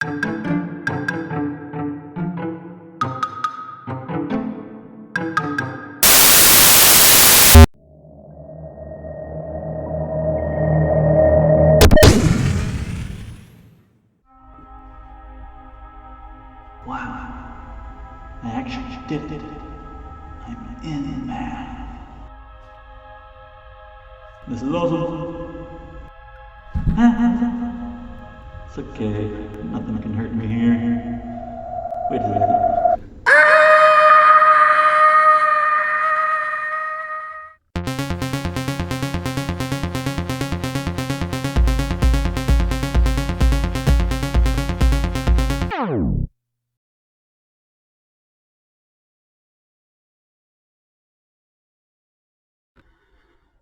Wow, I actually did it. I'm in math. This is awesome. It's okay, nothing can hurt me here. Wait a second.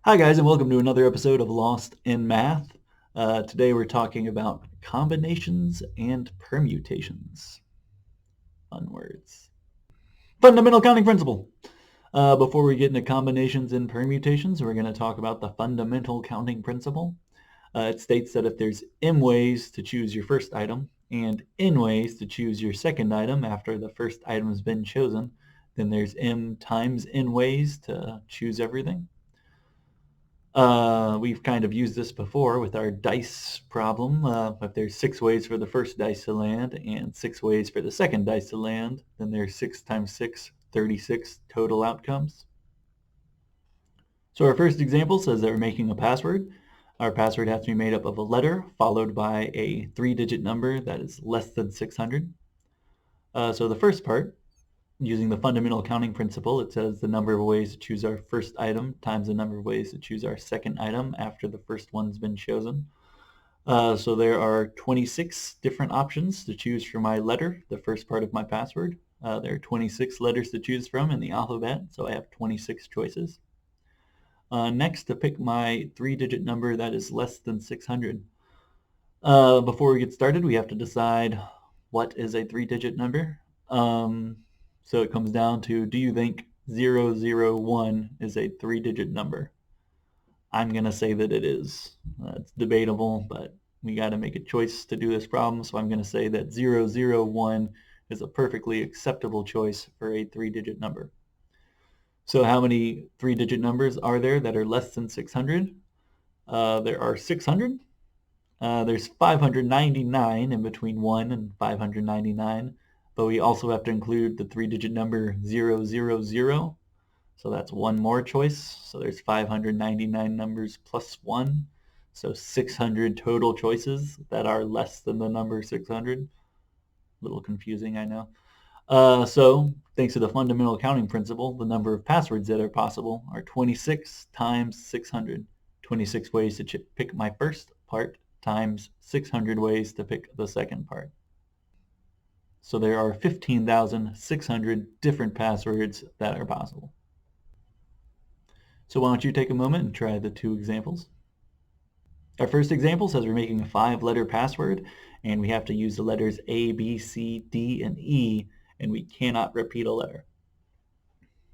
Hi guys, and welcome to another episode of Lost in Math. Today we're talking about combinations and permutations. Fun words. Fundamental counting principle. Before we get into combinations and permutations, we're going to talk about the fundamental counting principle. It states that if there's m ways to choose your first item and n ways to choose your second item after the first item has been chosen, then there's m times n ways to choose everything. We've kind of used this before with our dice problem. If there's 6 ways for the first dice to land and 6 ways for the second dice to land, then there's 6 times 6, 36 total outcomes. So our first example says that we're making a password. Our password has to be made up of a letter followed by a 3-digit number that is less than 600. So the first part, using the fundamental counting principle, it says the number of ways to choose our first item times the number of ways to choose our second item after the first one's been chosen. So there are 26 different options to choose for my letter, the first part of my password. There are 26 letters to choose from in the alphabet, so I have 26 choices. Next, to pick my 3-digit number that is less than 600. Before we get started, we have to decide what is a 3-digit number. So it comes down to, do you think 001 is a 3-digit number? I'm going to say that it is. It's debatable, but we got to make a choice to do this problem, so I'm going to say that 001 is a perfectly acceptable choice for a 3-digit number. So how many 3-digit numbers are there that are less than 600? There are 600. There's 599 in between 1 and 599, but we also have to include the 3-digit number 000. So that's one more choice. So there's 599 numbers plus 1. So 600 total choices that are less than the number 600. A little confusing, I know. So thanks to the fundamental counting principle, the number of passwords that are possible are 26 times 600. 26 ways to pick my first part times 600 ways to pick the second part. So there are 15,600 different passwords that are possible. So why don't you take a moment and try the 2 examples. Our first example says we're making a 5-letter password, and we have to use the letters A, B, C, D, and E, and we cannot repeat a letter.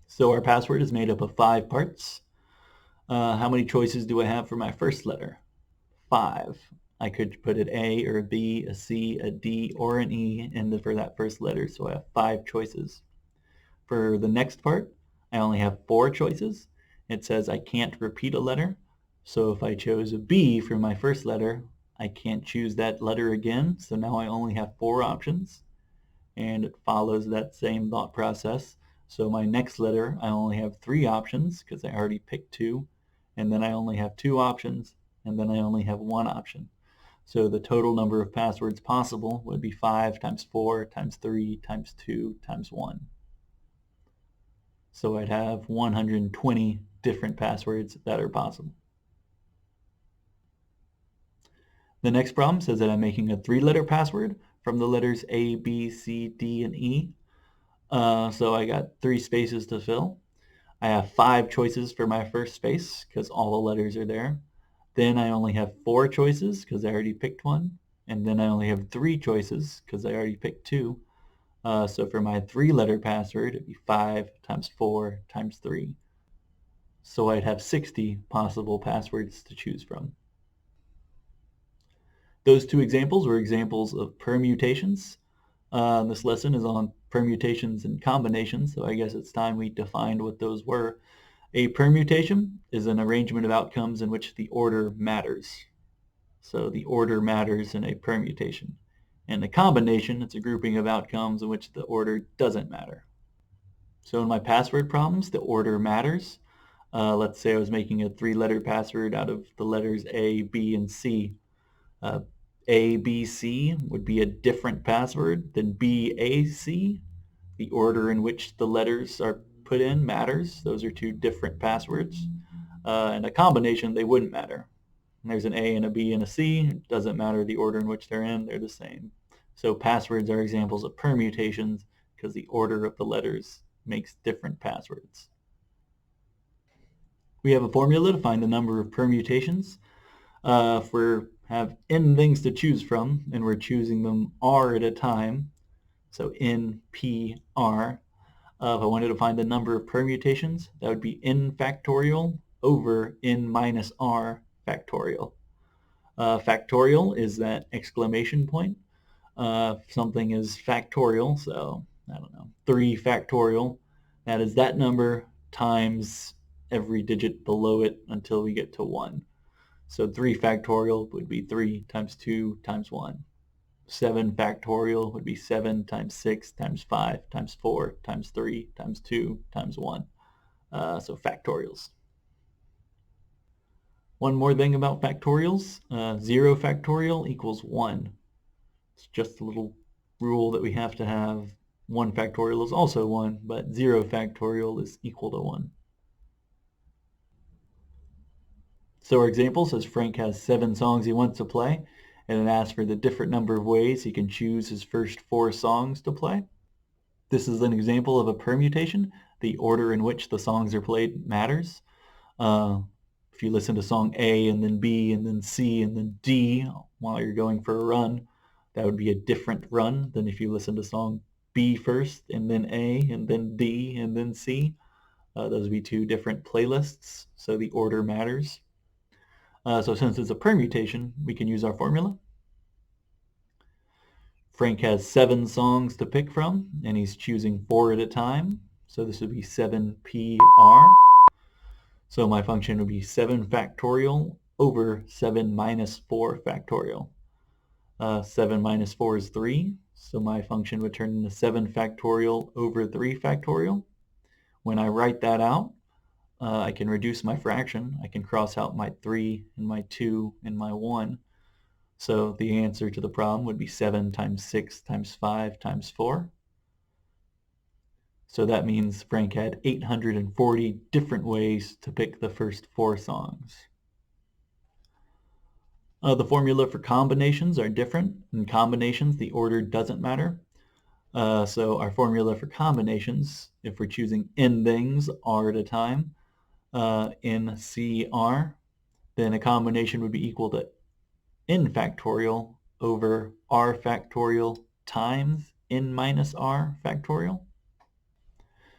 So our password is made up of 5 parts. How many choices do I have for my first letter? 5. I could put an A or a B, a C, a D, or an E for that first letter, so I have 5 choices. For the next part, I only have 4 choices. It says I can't repeat a letter, so if I chose a B for my first letter, I can't choose that letter again, so now I only have 4 options, and it follows that same thought process. So my next letter, I only have 3 options because I already picked 2, and then I only have 2 options, and then I only have 1 option. So the total number of passwords possible would be 5 times 4 times 3 times 2 times 1. So I'd have 120 different passwords that are possible. The next problem says that I'm making a 3-letter password from the letters A, B, C, D, and E. So I got 3 spaces to fill. I have 5 choices for my first space because all the letters are there. Then I only have 4 choices because I already picked 1. And then I only have 3 choices because I already picked 2. So for my 3-letter password, it'd be 5 times 4 times 3. So I'd have 60 possible passwords to choose from. Those two examples were examples of permutations. This lesson is on permutations and combinations, so I guess it's time we defined what those were. A permutation is an arrangement of outcomes in which the order matters. So the order matters in a permutation. And a combination, it's a grouping of outcomes in which the order doesn't matter. So in my password problems, the order matters. Let's say I was making a 3-letter password out of the letters A, B, and C. A, B, C would be a different password than B, A, C. The order in which the letters are put in matters. Those are two different passwords. In a combination, they wouldn't matter. There's an A and a B and a C. It doesn't matter the order in which they're in. They're the same. So passwords are examples of permutations because the order of the letters makes different passwords. We have a formula to find the number of permutations. If we have n things to choose from and we're choosing them r at a time, so n, p, r, if I wanted to find the number of permutations, that would be n factorial over n minus r factorial. Factorial is that exclamation point. Something is factorial, so I don't know, 3 factorial. That is that number times every digit below it until we get to 1. So 3 factorial would be 3 times 2 times 1. 7 factorial would be 7 times 6 times 5 times 4 times 3 times 2 times 1. So factorials. One more thing about factorials, 0 factorial equals 1. It's just a little rule that we have to have. 1 factorial is also 1, but 0 factorial is equal to 1. So our example says Frank has 7 songs he wants to play, and it asks for the different number of ways he can choose his first 4 songs to play. This is an example of a permutation. The order in which the songs are played matters. If you listen to song A and then B and then C and then D while you're going for a run, that would be a different run than if you listen to song B first and then A and then D and then C. Those would be 2 different playlists, so the order matters. So since it's a permutation, we can use our formula. Frank has 7 songs to pick from, and he's choosing 4 at a time. So this would be 7PR. So my function would be 7 factorial over 7 minus 4 factorial. 7 minus 4 is 3, so my function would turn into 7 factorial over 3 factorial. When I write that out, I can reduce my fraction. I can cross out my 3 and my 2 and my 1. So the answer to the problem would be 7 times 6 times 5 times 4. So that means Frank had 840 different ways to pick the first 4 songs. The formula for combinations are different. In combinations, the order doesn't matter. So our formula for combinations, if we're choosing n things r at a time, n, c, r, then a combination would be equal to n factorial over r factorial times n minus r factorial.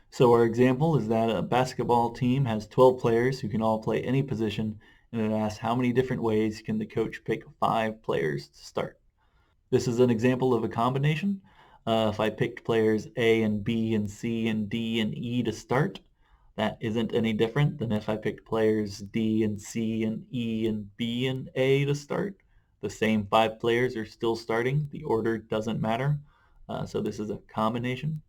So our example is that a basketball team has 12 players who can all play any position, and it asks how many different ways can the coach pick 5 players to start. This is an example of a combination. If I picked players A and B and C and D and E to start, that isn't any different than if I picked players D and C and E and B and A to start. The same 5 players are still starting. The order doesn't matter. So this is a combination.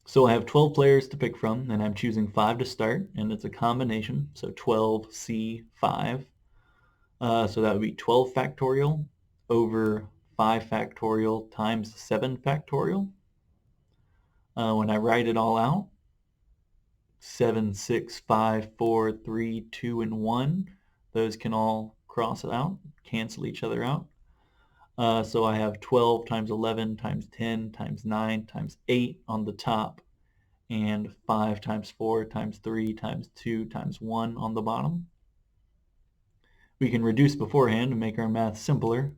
So I have 12 players to pick from, and I'm choosing 5 to start, and it's a combination, so 12, C, 5. So that would be 12 factorial over 5 factorial times 7 factorial. When I write it all out, 7, 6, 5, 4, 3, 2, and 1, those can all cross out, cancel each other out. So I have 12 times 11 times 10 times 9 times 8 on the top, and 5 times 4 times 3 times 2 times 1 on the bottom. We can reduce beforehand to make our math simpler,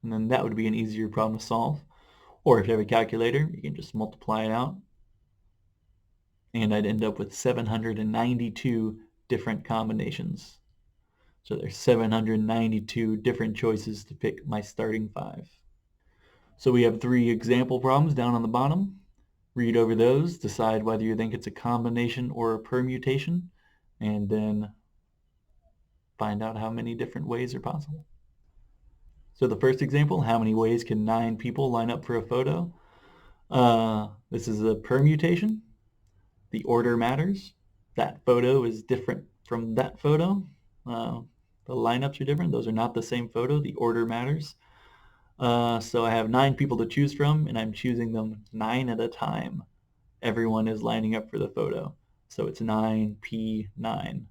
and then that would be an easier problem to solve. Or if you have a calculator, you can just multiply it out, and I'd end up with 792 different combinations. So there's 792 different choices to pick my starting 5. So we have 3 example problems down on the bottom. Read over those, decide whether you think it's a combination or a permutation, and then find out how many different ways are possible. So the first example, how many ways can 9 people line up for a photo? This is a permutation. The order matters. That photo is different from that photo. The lineups are different. Those are not the same photo. The order matters. So I have 9 people to choose from, and I'm choosing them 9 at a time. Everyone is lining up for the photo. So it's 9p9.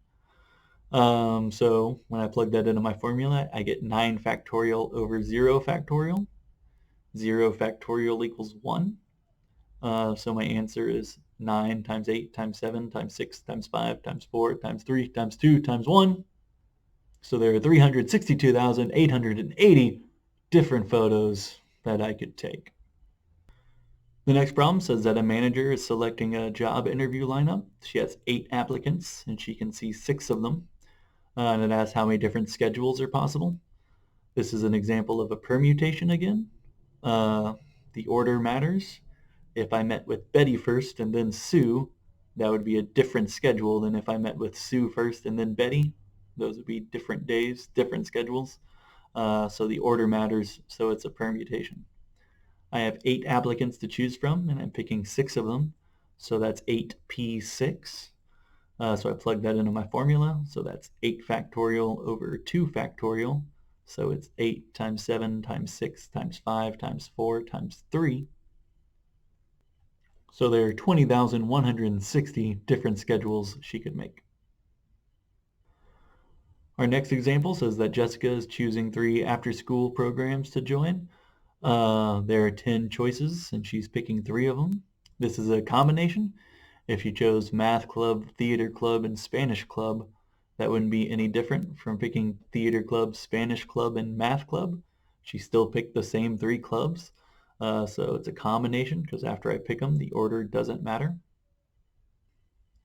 So when I plug that into my formula, I get 9 factorial over 0 factorial. 0 factorial equals 1. So my answer is 9 times 8 times 7 times 6 times 5 times 4 times 3 times 2 times 1. So there are 362,880 different photos that I could take. The next problem says that a manager is selecting a job interview lineup. She has 8 applicants and she can see 6 of them. And it asks how many different schedules are possible. This is an example of a permutation again. The order matters. If I met with Betty first and then Sue, that would be a different schedule than if I met with Sue first and then Betty. Those would be different days, different schedules. So the order matters, so it's a permutation. I have 8 applicants to choose from, and I'm picking 6 of them. So that's 8p6. So I plug that into my formula. So that's 8 factorial over 2 factorial. So it's 8 times 7 times 6 times 5 times 4 times 3. So there are 20,160 different schedules she could make. Our next example says that Jessica is choosing 3 after-school programs to join. There are 10 choices, and she's picking 3 of them. This is a combination. If you chose math club, theater club, and Spanish club, that wouldn't be any different from picking theater club, Spanish club, and math club. She still picked the same 3 clubs. So it's a combination because after I pick them, the order doesn't matter.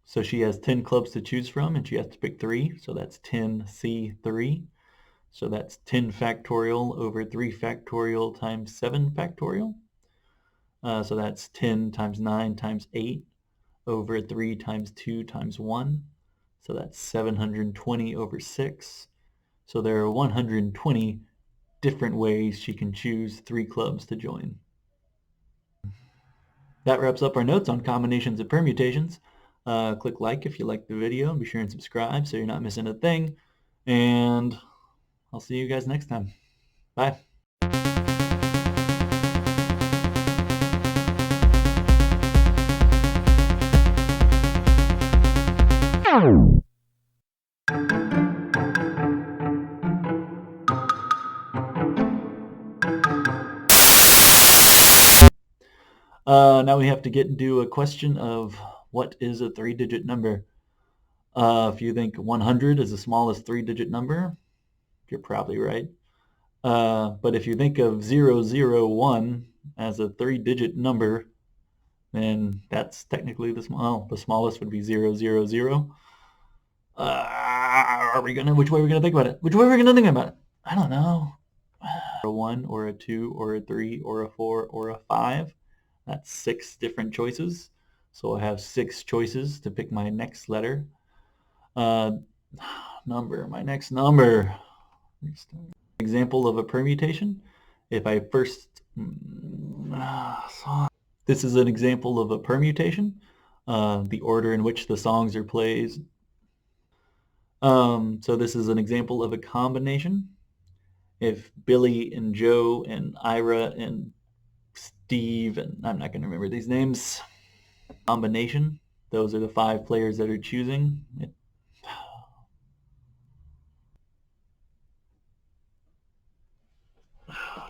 So she has 10 clubs to choose from, and she has to pick 3. So that's 10C3. So that's 10 factorial over 3 factorial times 7 factorial. So that's 10 times 9 times 8 over 3 times 2 times 1. So that's 720 over 6. So there are 120 different ways she can choose 3 clubs to join. That wraps up our notes on combinations and permutations. Click like if you liked the video, and be sure and subscribe so you're not missing a thing. And I'll see you guys next time. Bye. Now we have to get into a question of what is a 3-digit number. If you think 100 is the smallest 3-digit number, you're probably right. But if you think of 001 as a 3-digit number, then that's technically the smallest would be 000. Which way are we gonna think about it? Which way are we gonna think about it? I don't know. A 1 or a 2 or a 3 or a 4 or a 5. That's 6 different choices. So I have 6 choices to pick my next letter. My next number. Example of a permutation. If I first... This is an example of a permutation. The order in which the songs are played. So this is an example of a combination. If Billy and Joe and Ira and Steve, and I'm not going to remember these names, combination, those are the 5 players that are choosing.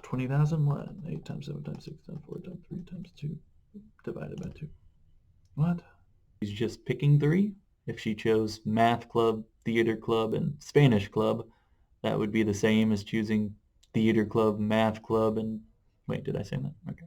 20,000, what? 8 times 7 times 6 times 4 times 3 times 2 divided by 2. What? She's just picking 3. If she chose math club, theater club, and Spanish club, that would be the same as choosing theater club, math club, and... Wait, did I say that? Okay.